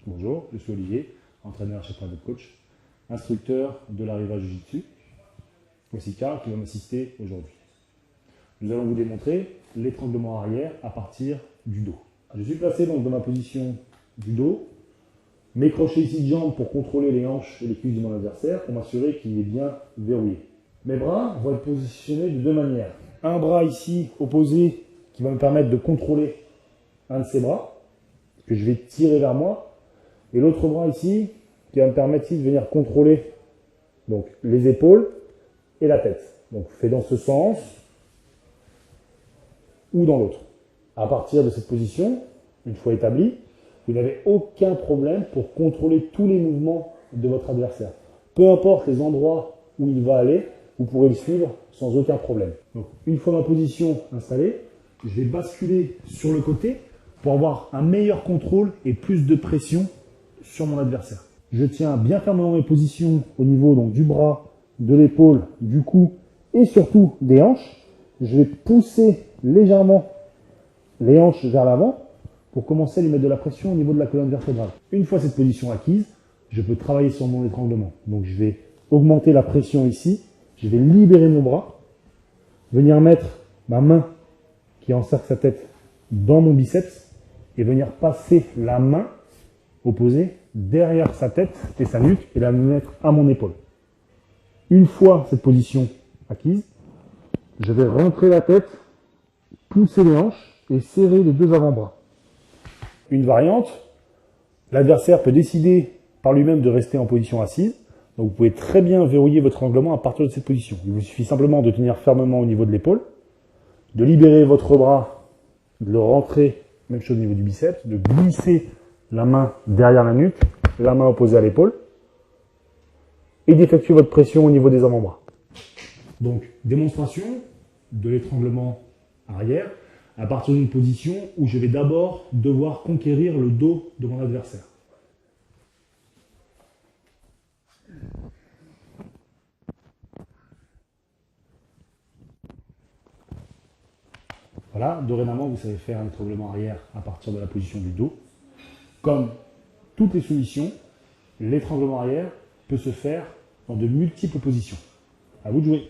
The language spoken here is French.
Bonjour, je suis Olivier, entraîneur chez Private Coach, instructeur de l'arrivage Jiu-Jitsu. Voici Karl qui va m'assister aujourd'hui. Nous allons vous démontrer l'étranglement arrière à partir du dos. Je suis placé donc dans ma position du dos, mes crochets ici de jambes pour contrôler les hanches et les cuisses de mon adversaire pour m'assurer qu'il est bien verrouillé. Mes bras vont être positionnés de deux manières. Un bras ici opposé qui va me permettre de contrôler un de ses bras, que je vais tirer vers moi. Et l'autre bras ici, qui va me permettre ici de venir contrôler donc, les épaules et la tête. Donc fait dans ce sens ou dans l'autre. À partir de cette position, une fois établie, vous n'avez aucun problème pour contrôler tous les mouvements de votre adversaire. Peu importe les endroits où il va aller, vous pourrez le suivre sans aucun problème. Donc une fois ma position installée, je vais basculer sur le côté pour avoir un meilleur contrôle et plus de pression sur mon adversaire. Je tiens bien fermement mes positions au niveau donc, du bras, de l'épaule, du cou et surtout des hanches. Je vais pousser légèrement les hanches vers l'avant pour commencer à lui mettre de la pression au niveau de la colonne vertébrale. Une fois cette position acquise, je peux travailler sur mon étranglement. Donc je vais augmenter la pression ici, je vais libérer mon bras, venir mettre ma main qui encercle sa tête dans mon biceps et venir passer la main opposée derrière sa tête et sa nuque et la mettre à mon épaule. Une fois cette position acquise, je vais rentrer la tête, pousser les hanches et serrer les deux avant-bras. Une variante, l'adversaire peut décider par lui-même de rester en position assise. Donc vous pouvez très bien verrouiller votre étranglement à partir de cette position. Il vous suffit simplement de tenir fermement au niveau de l'épaule, de libérer votre bras, de le rentrer, même chose au niveau du biceps, de glisser la main derrière la nuque, la main opposée à l'épaule, et d'effectuer votre pression au niveau des avant-bras. Donc, démonstration de l'étranglement arrière à partir d'une position où je vais d'abord devoir conquérir le dos de mon adversaire. Voilà, dorénavant, vous savez faire un étranglement arrière à partir de la position du dos. Comme toutes les soumissions, l'étranglement arrière peut se faire dans de multiples positions. À vous de jouer.